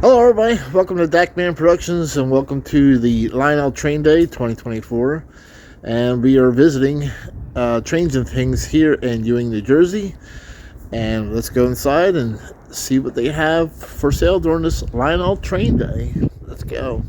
Hello, everybody. Welcome to Dakman Productions, and welcome to the Lionel Train Day 2024. And we are visiting Trains and Things here in Ewing, New Jersey. And let's go inside and see what they have for sale during this Lionel Train Day. Let's go.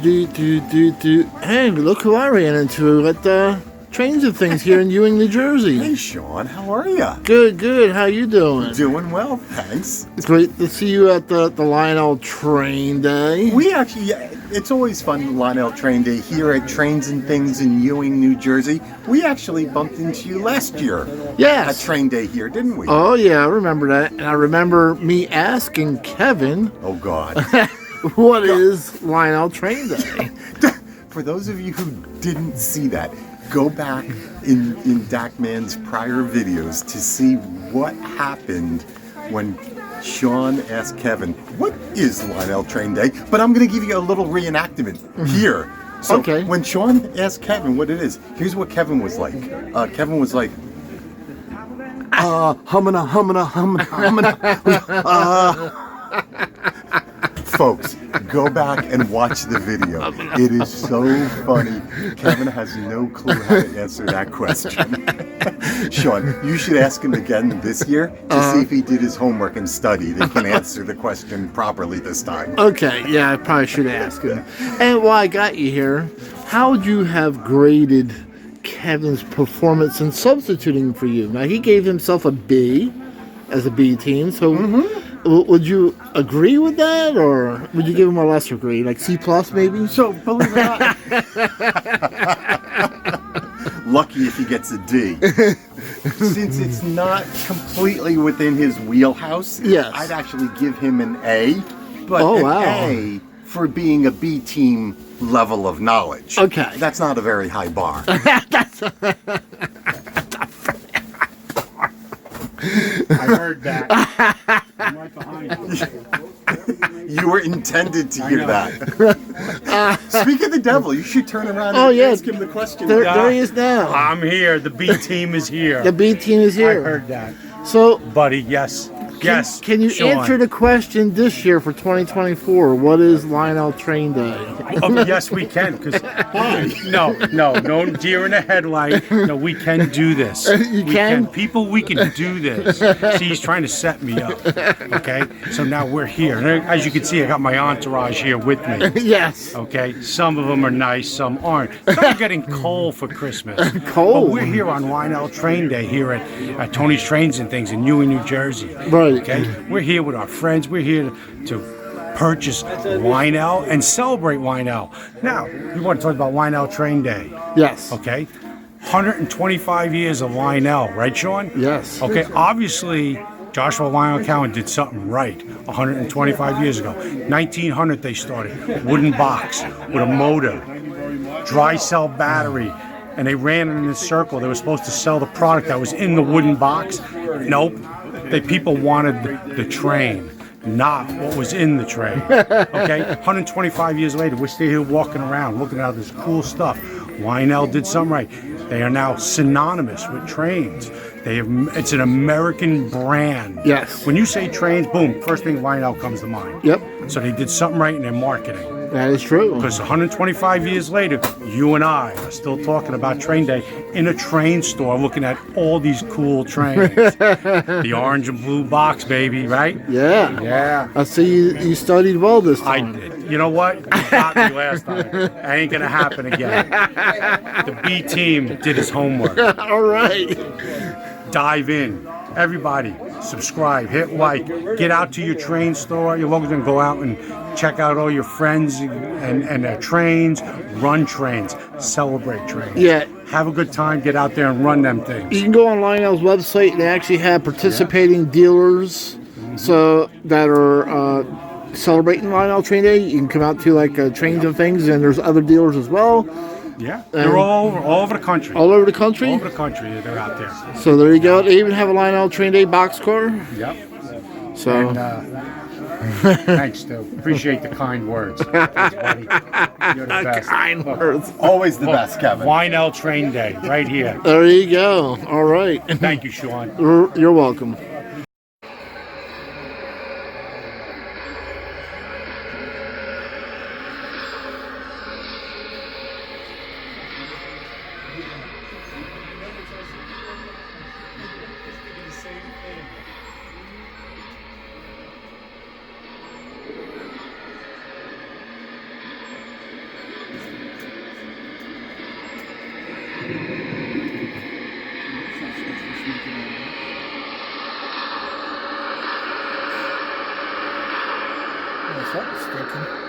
Hey, look who I ran into at the Trains and Things here in Ewing, New Jersey. Hey, Sean, how are you? Good. How you doing? Doing well, thanks. It's great to see you at the Lionel Train Day. We actually, it's always fun, Lionel Train Day here at Trains and Things in Ewing, New Jersey. We actually bumped into you last year Yes. at Train Day here, didn't we? Oh, yeah, I remember that. And I remember me asking Kevin, Oh, God. what is Lionel Train Day? For those of you who didn't see that, go back in Dakman's prior videos to see what happened when Sean asked Kevin, what is Lionel Train Day? But I'm going to give you a little reenactment here. So Okay. when Sean asked Kevin what it is, here's what Kevin was like. Kevin was like, hummina. Folks, go back and watch the video. It is so funny. Kevin has no clue how to answer that question. Sean, you should ask him again this year to see if he did his homework and studied and can answer the question properly this time. Okay, yeah, I probably should ask him. And while I got you here, how would you have graded Kevin's performance in substituting for you? Now, he gave himself a B as a B team, so would you agree with that, or would you give him a lesser grade, like C plus maybe? So, believe it or not, lucky if he gets a D. Since it's not completely within his wheelhouse, Yes. I'd actually give him an A, but Oh, an wow. A for being a B team level of knowledge. Okay. That's not a very high bar. I heard that. I'm right behind you. You were intended to hear know. that. Speak of the devil, you should turn around Oh, and yeah. ask him the question. There he is now. I'm here. The B team is here. The B team is I here. heard that. So, Buddy, yes. Yes. can you Sean. answer the question this year for 2024? What is Lionel Train Day? Oh, yes, we can. Because no deer in the headlight. No, we can do this. You we can? People, we can do this. See, he's trying to set me up. Okay, so now we're here. And as you can see, I got my entourage here with me. Yes. Okay, some of them are nice, some aren't. Some are getting coal for Christmas. Coal? But we're here on Lionel Train Day here at Tony's Trains and Things in Ewing, New Jersey. Right. Okay, we're here with our friends. We're here to purchase Lionel and celebrate Lionel. Now, we want to talk about Lionel Train Day. Yes. Okay, 125 years of Lionel, right, Sean? Yes. Okay, obviously, Joshua Lionel Cowan did something right 125 years ago. 1900 they started. Wooden box with a motor, dry cell battery, and they ran in a circle. They were supposed to sell the product that was in the wooden box. Nope. People wanted the train, not what was in the train. Okay? 125 years later, we're still here walking around, looking at all this cool stuff. Lionel did something right. They are now synonymous with trains. It's an American brand. Yes. When you say trains, boom, first thing Lionel comes to mind. Yep. So they did something right in their marketing. That is true. Because 125 years later, you and I are still talking about Train Day in a train store looking at all these cool trains. The orange and blue box, baby, right? Yeah. Yeah. I see you studied well this I time. did. You know what? You got me last time. That ain't going to happen again. The B team did his homework. All right. Dive in. Everybody, subscribe, hit like, get out to your train store. You're welcome to go out and check out all your friends and their trains, run trains, celebrate trains. Yeah. Have a good time, get out there and run them things. You can go on Lionel's website and they actually have participating dealers so that are celebrating Lionel Train Day. You can come out to like Trains and Things, and there's other dealers as well. Yeah, they're all over the country. All over the country? All over the country, they're out there. So there you go. They even have a Lionel Train Day boxcar. Yep. So And, thanks, Stu. Appreciate the kind words. Thanks, buddy. You're the best. kind words. Always the best, Kevin. Lionel Train Day, right here. There you go. All right. Thank you, Sean. You're welcome. working.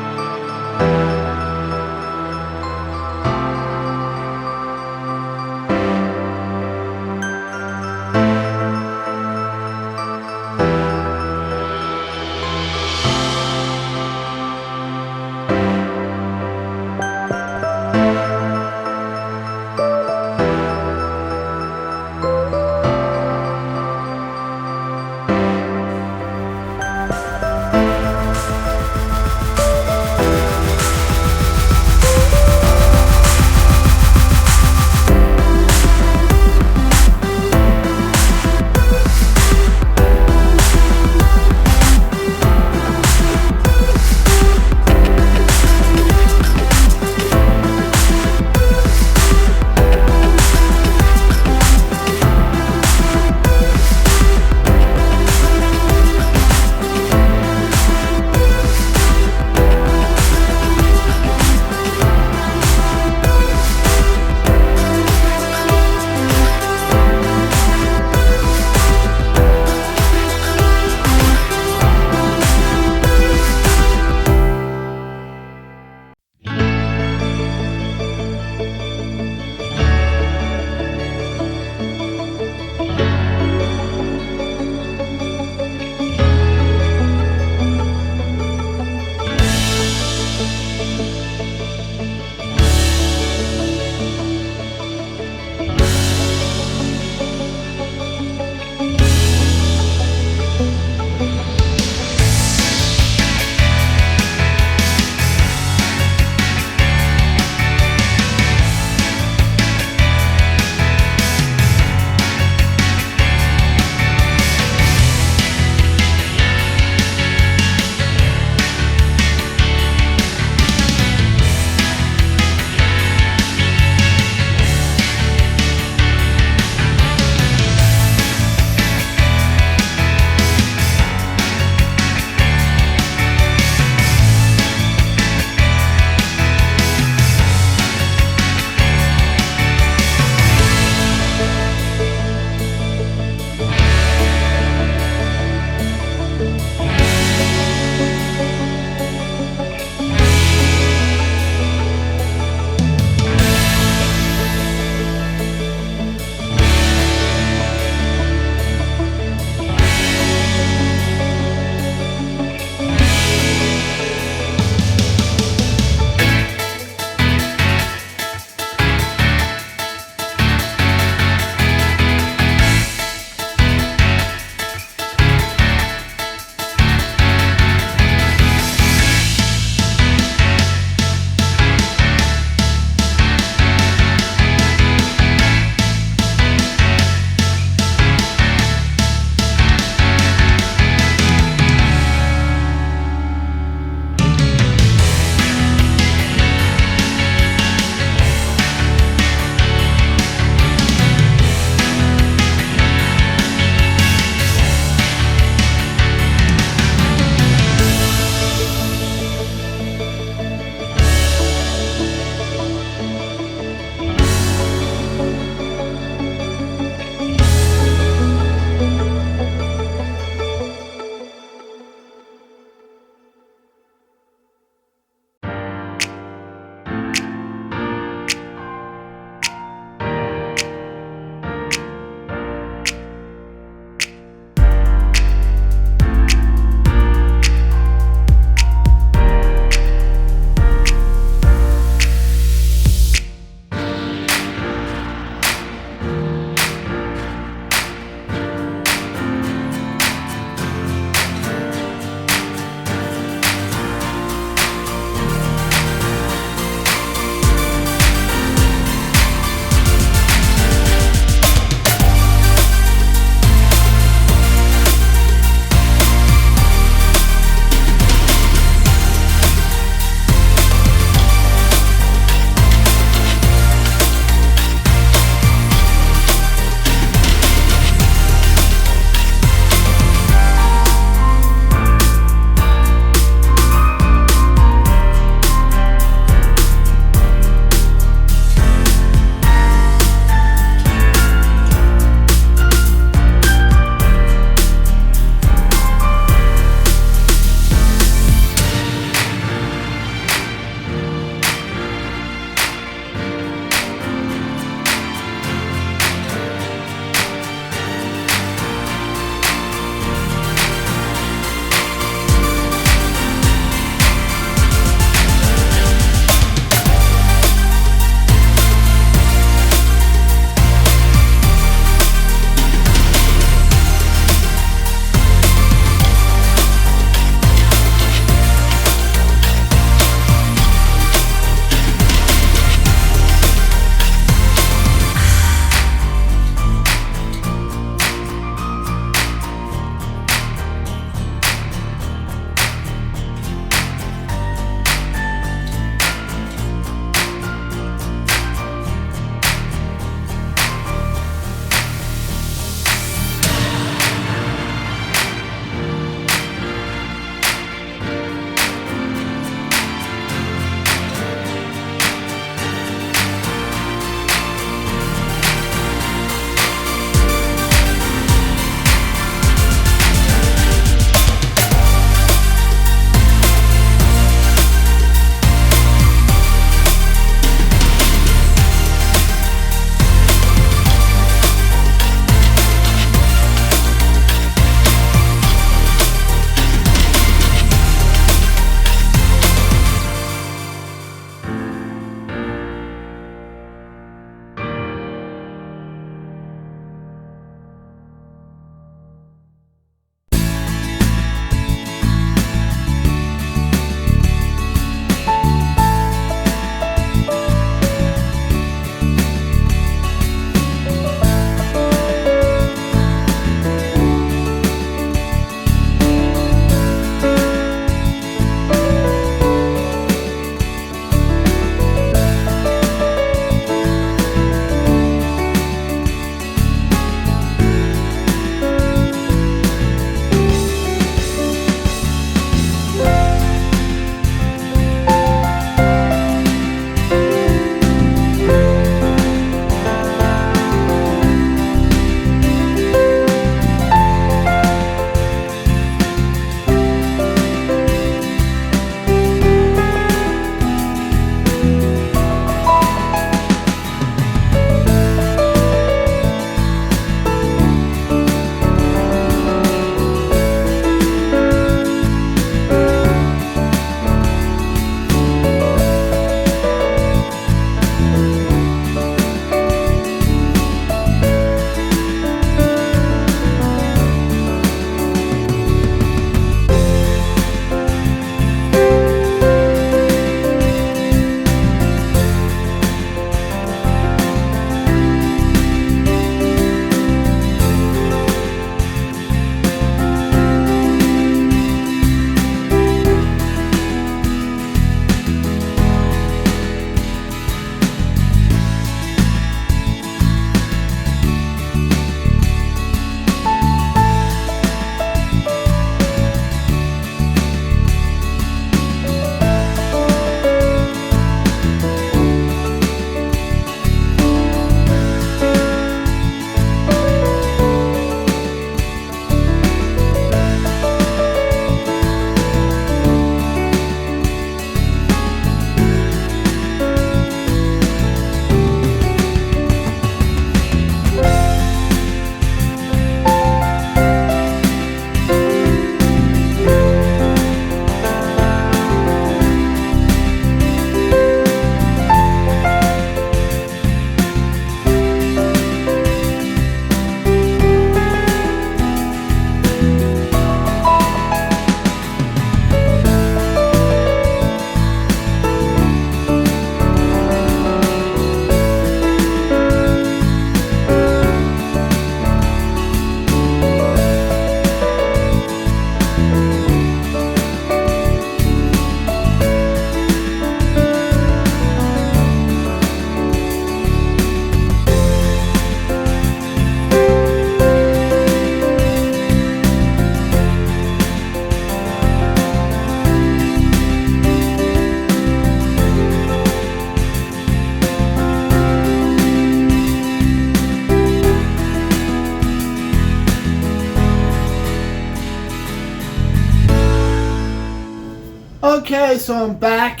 guys, so I'm back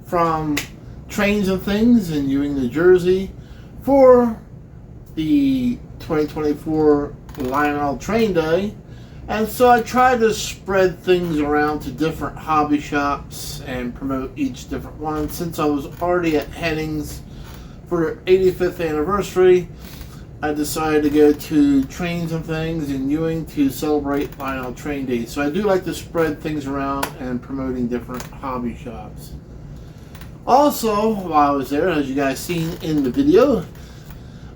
from Trains and Things in Ewing, New Jersey for the 2024 Lionel Train Day. And so I tried to spread things around to different hobby shops and promote each different one. Since I was already at Henning's for their 85th anniversary, I decided to go to Trains and Things in Ewing to celebrate Lionel Train Day. So I do like to spread things around and promoting different hobby shops. Also, while I was there, as you guys seen in the video,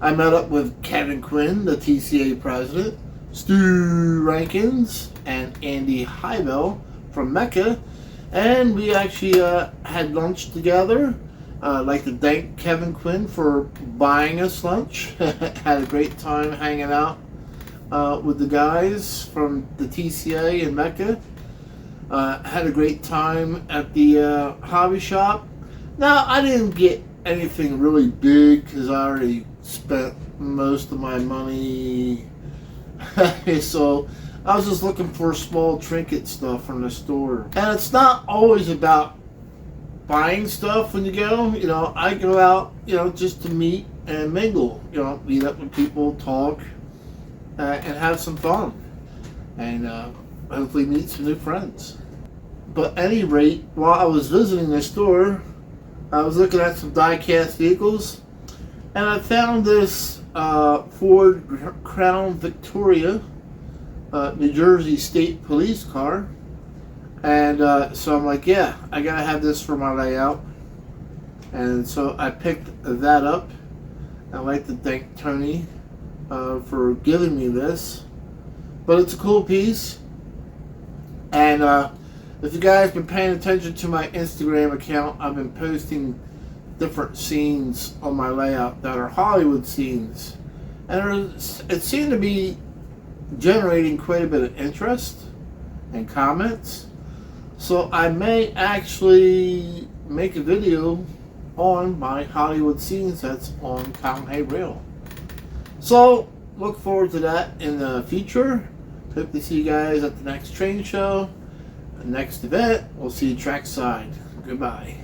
I met up with Kevin Quinn, the TCA president, Stu Rankins, and Andy Hybel from Mecca, and we actually had lunch together. I'd like to thank Kevin Quinn for buying us lunch. Had a great time hanging out with the guys from the TCA in Mecca. Had a great time at the hobby shop. Now, I didn't get anything really big because I already spent most of my money. So I was just looking for small trinket stuff from the store. And it's not always about buying stuff when you go. You know, I go out, you know, just to meet and mingle. You know, meet up with people, talk, and have some fun. And hopefully meet some new friends. But at any rate, while I was visiting the store, I was looking at some die-cast vehicles, and I found this Ford Crown Victoria, New Jersey State Police car. And so I'm like, yeah, I gotta have this for my layout. And so I picked that up. I'd like to thank Tony for giving me this. But it's a cool piece. And if you guys have been paying attention to my Instagram account, I've been posting different scenes on my layout that are Hollywood scenes. And it seemed to be generating quite a bit of interest and comments. So I may actually make a video on my Hollywood scenes that's on Column Hay Rail. So look forward to that in the future. Hope to see you guys at the next train show. The next event, we'll see you trackside. Goodbye.